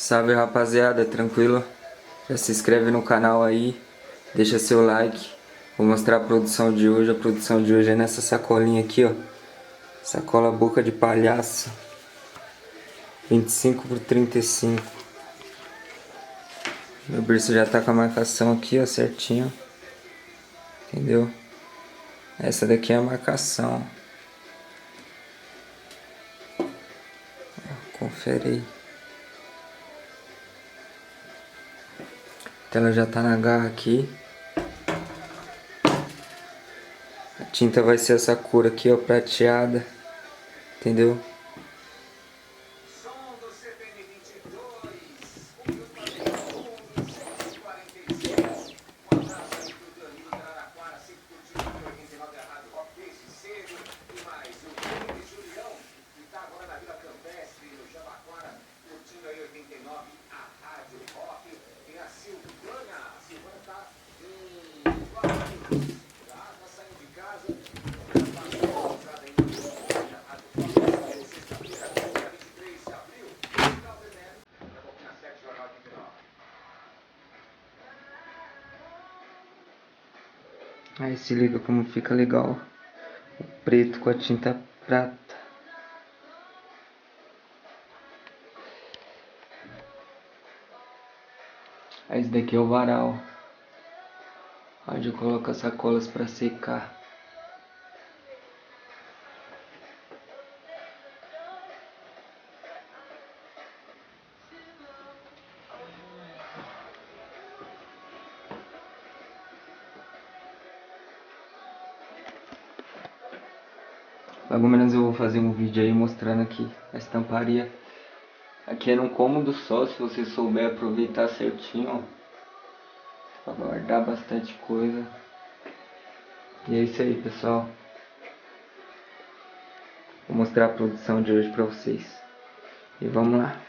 Salve rapaziada, tranquilo? Já se inscreve no canal aí, deixa seu like. Vou mostrar a produção de hoje. A produção de hoje é nessa sacolinha aqui, ó. Sacola boca de palhaço, 25 por 35. Meu berço já tá com a marcação aqui, ó, certinho. Entendeu? Essa daqui é a marcação. Confere aí. Então ela já tá na garra aqui. A tinta vai ser essa cor aqui, ó, prateada. Entendeu? Aí se liga como fica legal o preto com a tinta prata. Aí esse daqui é o varal, onde eu coloco as sacolas para secar. Logo menos eu vou fazer um vídeo aí mostrando aqui a estamparia. Aqui é num cômodo só, se você souber aproveitar certinho, ó, pra guardar bastante coisa. E é isso aí, pessoal. Vou mostrar a produção de hoje pra vocês. E vamos lá.